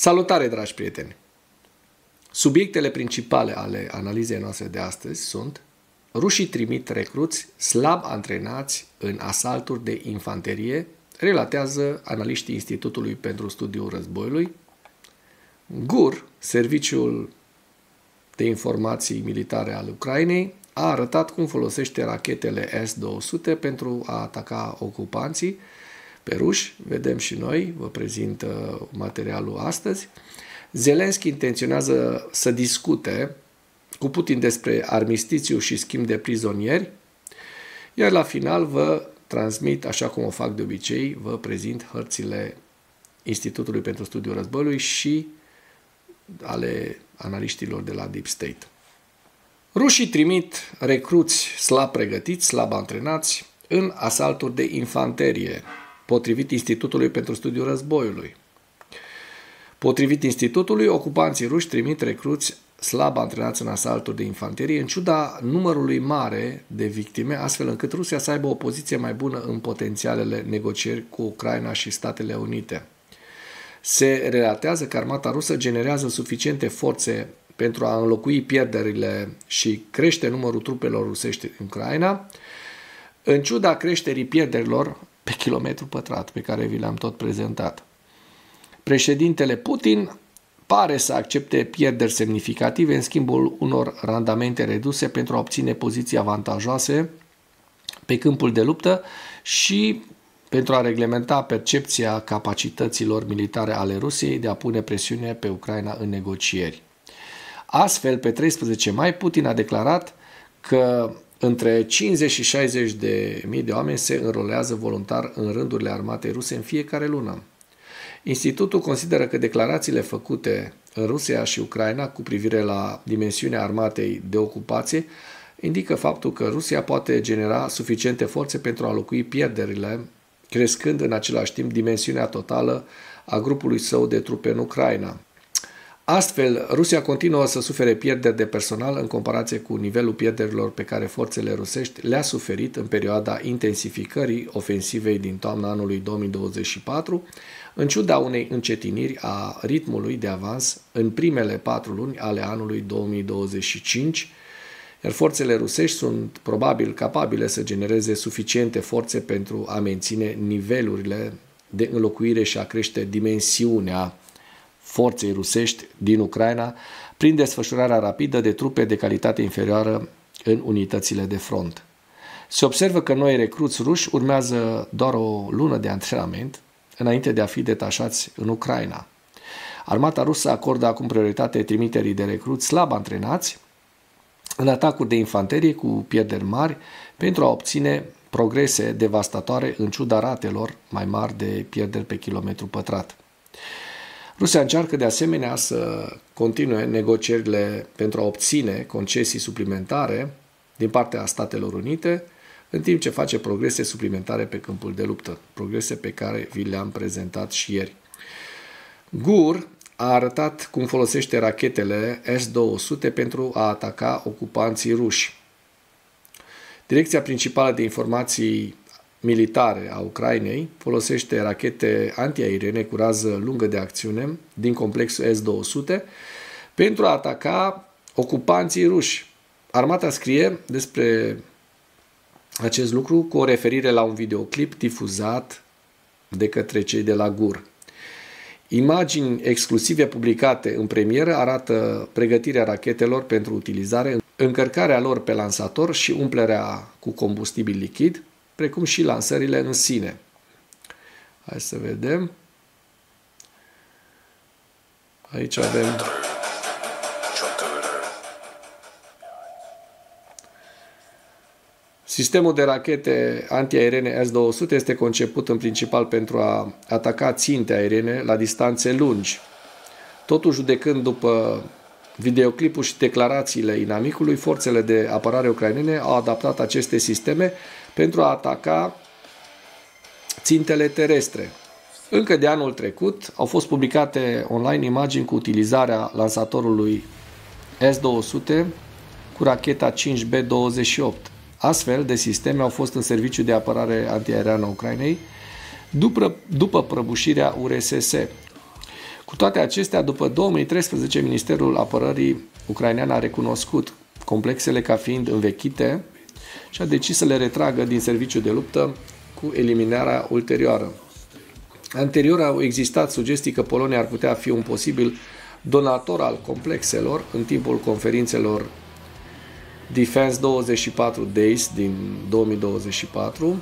Salutare, dragi prieteni! Subiectele principale ale analizei noastre de astăzi sunt: rușii trimit recruți slab antrenați în asalturi de infanterie, relatează analiștii Institutului pentru Studiul Războiului. GUR, Serviciul de Informații Militare al Ucrainei, a arătat cum folosește rachetele S-200 pentru a ataca ocupanții pe ruși. Vedem și noi, vă prezint materialul astăzi. Zelenski intenționează să discute cu Putin despre armistițiu și schimb de prizonieri, iar la final vă transmit, așa cum o fac de obicei, vă prezint hărțile Institutului pentru Studiul Războiului și ale analiștilor de la Deep State. Rușii trimit recruți slab pregătiți, slab antrenați în asalturi de infanterie, potrivit Institutului pentru Studiul Războiului. Potrivit Institutului, ocupanții ruși trimit recruți slab antrenați în asalturi de infanterie, în ciuda numărului mare de victime, astfel încât Rusia să aibă o poziție mai bună în potențialele negocieri cu Ucraina și Statele Unite. Se relatează că armata rusă generează suficiente forțe pentru a înlocui pierderile și crește numărul trupelor rusești în Ucraina, în ciuda creșterii pierderilor pe kilometru pătrat, pe care vi le-am tot prezentat. Președintele Putin pare să accepte pierderi semnificative în schimbul unor randamente reduse pentru a obține poziții avantajoase pe câmpul de luptă și pentru a reglementa percepția capacităților militare ale Rusiei de a pune presiune pe Ucraina în negocieri. Astfel, pe 13 mai, Putin a declarat că între 50 și 60 de mii de oameni se înrolează voluntar în rândurile armatei ruse în fiecare lună. Institutul consideră că declarațiile făcute în Rusia și Ucraina cu privire la dimensiunea armatei de ocupație indică faptul că Rusia poate genera suficiente forțe pentru a înlocui pierderile, crescând în același timp dimensiunea totală a grupului său de trupe în Ucraina. Astfel, Rusia continuă să sufere pierderi de personal în comparație cu nivelul pierderilor pe care forțele rusești le-a suferit în perioada intensificării ofensivei din toamna anului 2024, în ciuda unei încetiniri a ritmului de avans în primele 4 luni ale anului 2025, iar forțele rusești sunt probabil capabile să genereze suficiente forțe pentru a menține nivelurile de înlocuire și a crește dimensiunea forței rusești din Ucraina prin desfășurarea rapidă de trupe de calitate inferioară în unitățile de front. Se observă că noi recruți ruși urmează doar o lună de antrenament înainte de a fi detașați în Ucraina. Armata rusă acordă acum prioritate trimiterii de recruți slab antrenați în atacuri de infanterie cu pierderi mari pentru a obține progrese devastatoare în ciuda ratelor mai mari de pierderi pe kilometru pătrat. Rusia încearcă de asemenea să continue negocierile pentru a obține concesii suplimentare din partea Statelor Unite, în timp ce face progrese suplimentare pe câmpul de luptă, progrese pe care vi le-am prezentat și ieri. GUR a arătat cum folosește rachetele S-200 pentru a ataca ocupanții ruși. Direcția principală de informații militare a Ucrainei folosește rachete antiaeriene cu rază lungă de acțiune din complexul S-200 pentru a ataca ocupanții ruși. Armata scrie despre acest lucru cu o referire la un videoclip difuzat de către cei de la GUR. Imagini exclusive publicate în premieră arată pregătirea rachetelor pentru utilizare, încărcarea lor pe lansator și umplerea cu combustibil lichid, precum și lansările în sine. Hai să vedem. Aici avem sistemul de rachete antiaeriene S-200 este conceput în principal pentru a ataca ținte aeriene la distanțe lungi. Totuși, judecând după videoclipul și declarațiile inamicului, forțele de apărare ucrainene au adaptat aceste sisteme pentru a ataca țintele terestre. Încă de anul trecut au fost publicate online imagini cu utilizarea lansatorului S-200 cu racheta 5B-28. Astfel de sisteme au fost în serviciu de apărare antiaeriană a Ucrainei după prăbușirea URSS. Cu toate acestea, după 2013, Ministerul Apărării ucrainean a recunoscut complexele ca fiind învechite și a decis să le retragă din serviciu de luptă cu eliminarea ulterioară. Anterior au existat sugestii că Polonia ar putea fi un posibil donator al complexelor în timpul conferințelor Defense 24 Days din 2024.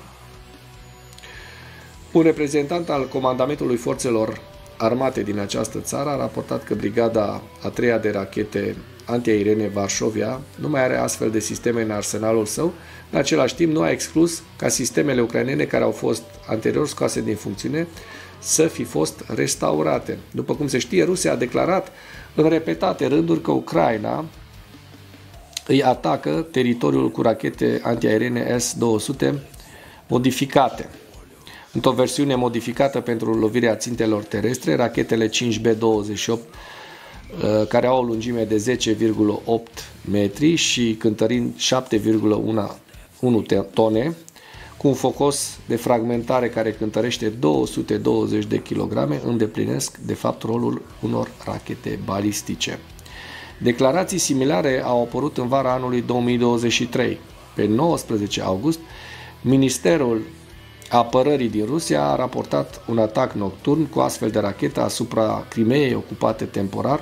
Un reprezentant al Comandamentului Forțelor Armate din această țară a raportat că brigada a 3-a de rachete antiaeriene Varșovia nu mai are astfel de sisteme în arsenalul său. În același timp, nu a exclus ca sistemele ucrainene care au fost anterior scoase din funcțiune să fi fost restaurate. După cum se știe, Rusia a declarat în repetate rânduri că Ucraina îi atacă teritoriul cu rachete antiaeriene S-200 modificate. Într-o versiune modificată pentru lovirea țintelor terestre, rachetele 5B-28, care au o lungime de 10,8 metri și cântărind 7,1 tone, cu un focos de fragmentare care cântărește 220 de kilograme, îndeplinesc de fapt rolul unor rachete balistice. Declarații similare au apărut în vara anului 2023. Pe 19 august, Ministerul Apărării din Rusia a raportat un atac nocturn cu astfel de rachetă asupra Crimeei ocupate temporar,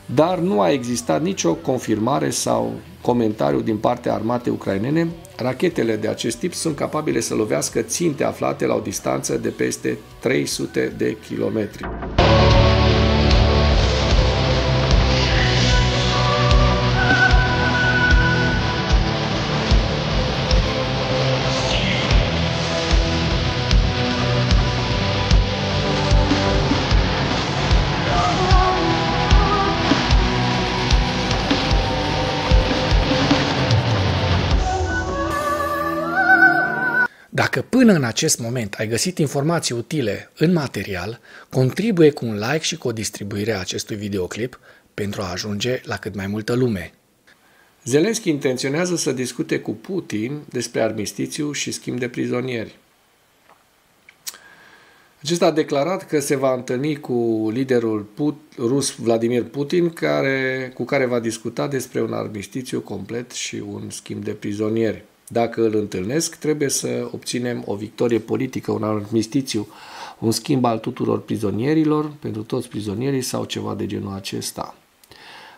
dar nu a existat nicio confirmare sau comentariu din partea armatei ucrainene. Rachetele de acest tip sunt capabile să lovească ținte aflate la o distanță de peste 300 de kilometri. Dacă până în acest moment ai găsit informații utile în material, contribuie cu un like și cu o distribuire a acestui videoclip pentru a ajunge la cât mai multă lume. Zelensky intenționează să discute cu Putin despre armistițiu și schimb de prizonieri. Acesta a declarat că se va întâlni cu liderul rus Vladimir Putin, cu care va discuta despre un armistițiu complet și un schimb de prizonieri. Dacă îl întâlnesc, trebuie să obținem o victorie politică, un armistițiu, un schimb al tuturor prizonierilor, pentru toți prizonierii sau ceva de genul acesta.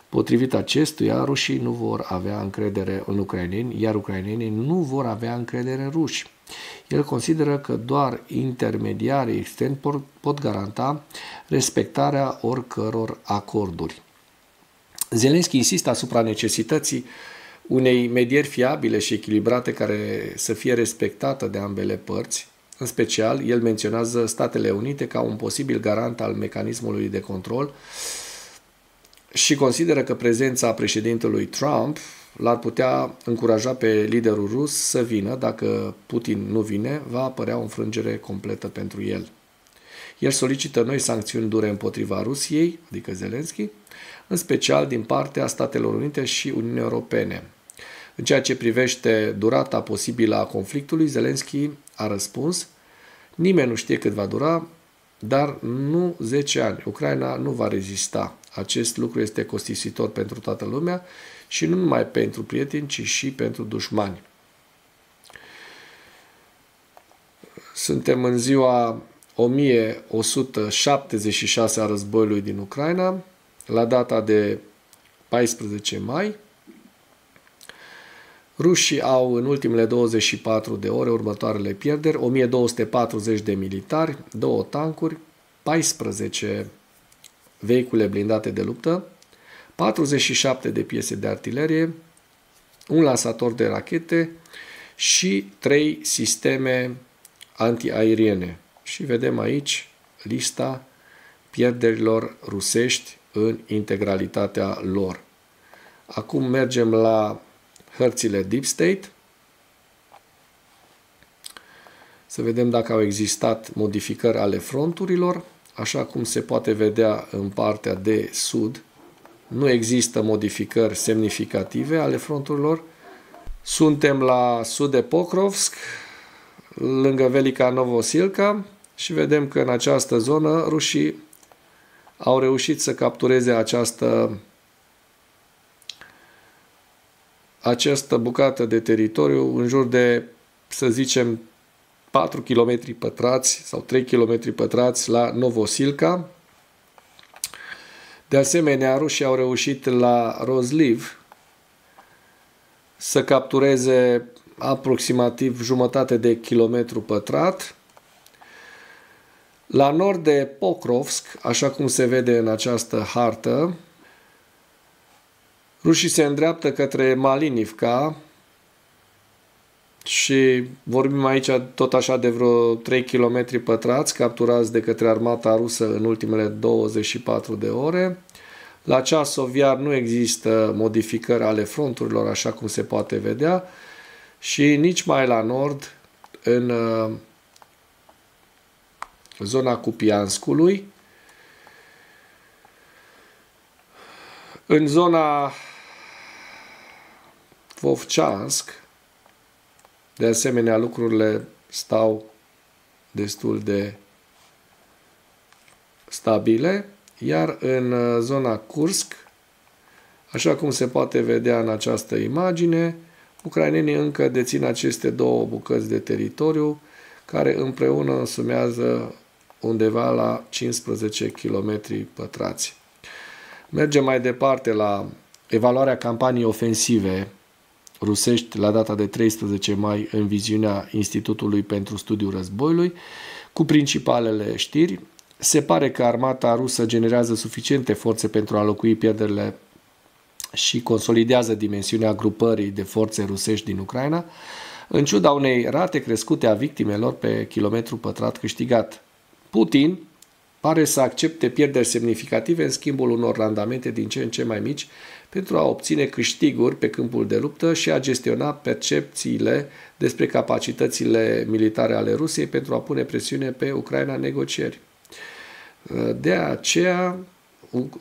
Potrivit acestuia, rușii nu vor avea încredere în ucraineni, iar ucrainenii nu vor avea încredere în ruși. El consideră că doar intermediarii externi pot garanta respectarea oricăror acorduri. Zelensky insistă asupra necesității unei medieri fiabile și echilibrate care să fie respectată de ambele părți. În special, el menționează Statele Unite ca un posibil garant al mecanismului de control și consideră că prezența președintelui Trump l-ar putea încuraja pe liderul rus să vină. Dacă Putin nu vine, va apărea o înfrângere completă pentru el. El solicită noi sancțiuni dure împotriva Rusiei, adică Zelensky, în special din partea Statelor Unite și Uniunii Europene. În ceea ce privește durata posibilă a conflictului, Zelensky a răspuns: nimeni nu știe cât va dura, dar nu 10 ani. Ucraina nu va rezista. Acest lucru este costisitor pentru toată lumea și nu numai pentru prieteni, ci și pentru dușmani. Suntem în ziua 1176 a războiului din Ucraina, la data de 14 mai. Rușii au în ultimele 24 de ore următoarele pierderi: 1240 de militari, 2 tancuri, 14 vehicule blindate de luptă, 47 de piese de artilerie, un lansator de rachete și 3 sisteme antiaeriene. Și vedem aici lista pierderilor rusești în integralitatea lor. Acum mergem la hărțile Deep State, să vedem dacă au existat modificări ale fronturilor. Așa cum se poate vedea în partea de sud, nu există modificări semnificative ale fronturilor. Suntem la sud de Pokrovsk, lângă Velika Novosilka, și vedem că în această zonă rușii au reușit să captureze această bucată de teritoriu în jur de, să zicem, 4 km pătrați sau 3 km pătrați la Novosilka. De asemenea, rușii au reușit la Rozliv să captureze aproximativ jumătate de kilometru pătrat. La nord de Pokrovsk, așa cum se vede în această hartă, rușii se îndreaptă către Malinivka și vorbim aici tot așa de vreo 3 km pătrați capturați de către armata rusă în ultimele 24 de ore. La Ceasoviar nu există modificări ale fronturilor, așa cum se poate vedea, și nici mai la nord, în zona Kupianskului, în zona Vovchansk, de asemenea, lucrurile stau destul de stabile, iar în zona Kursk, așa cum se poate vedea în această imagine, ucrainenii încă dețin aceste două bucăți de teritoriu, care împreună însumează undeva la 15 km pătrați. Mergem mai departe la evaluarea campaniei ofensive rusești la data de 13 mai în viziunea Institutului pentru Studiul Războiului, cu principalele știri. Se pare că armata rusă generează suficiente forțe pentru a înlocui pierderile și consolidează dimensiunea grupării de forțe rusești din Ucraina, în ciuda unei rate crescute a victimelor pe kilometru pătrat câștigat. Putin pare să accepte pierderi semnificative în schimbul unor randamente din ce în ce mai mici pentru a obține câștiguri pe câmpul de luptă și a gestiona percepțiile despre capacitățile militare ale Rusiei pentru a pune presiune pe Ucraina în negocieri. De aceea,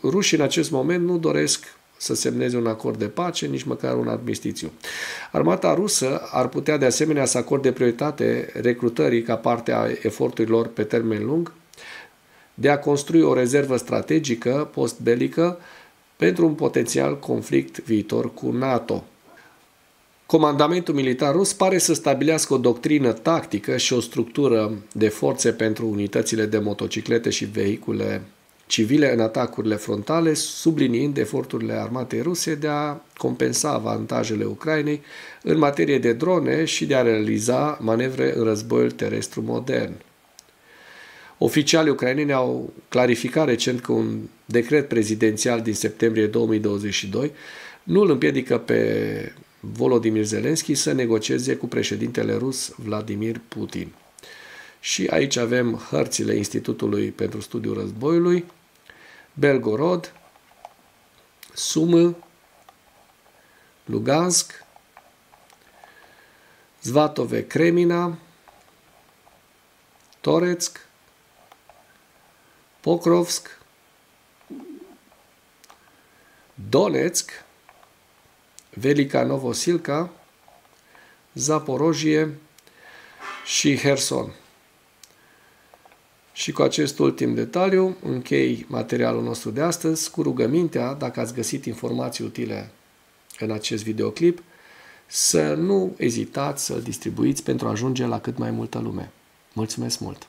rușii în acest moment nu doresc să semneze un acord de pace, nici măcar un armistițiu. Armata rusă ar putea de asemenea să acorde prioritate recrutării ca parte a eforturilor pe termen lung de a construi o rezervă strategică post-belică pentru un potențial conflict viitor cu NATO. Comandamentul militar rus pare să stabilească o doctrină tactică și o structură de forțe pentru unitățile de motociclete și vehicule civile în atacurile frontale, subliniind eforturile armatei ruse de a compensa avantajele Ucrainei în materie de drone și de a realiza manevre în războiul terestru modern. Oficialii ucraineni au clarificat recent că un decret prezidențial din septembrie 2022 nu îl împiedică pe Volodymyr Zelensky să negocieze cu președintele rus Vladimir Putin. Și aici avem hărțile Institutului pentru Studiul Războiului, Belgorod, Sumă, Lugansk, Svatove Kremina, Toretsk, Pokrovsk, Donetsk, Velika Novosilka, Zaporojie și Herson. Și cu acest ultim detaliu închei materialul nostru de astăzi cu rugămintea, dacă ați găsit informații utile în acest videoclip, să nu ezitați să-l distribuiți pentru a ajunge la cât mai multă lume. Mulțumesc mult!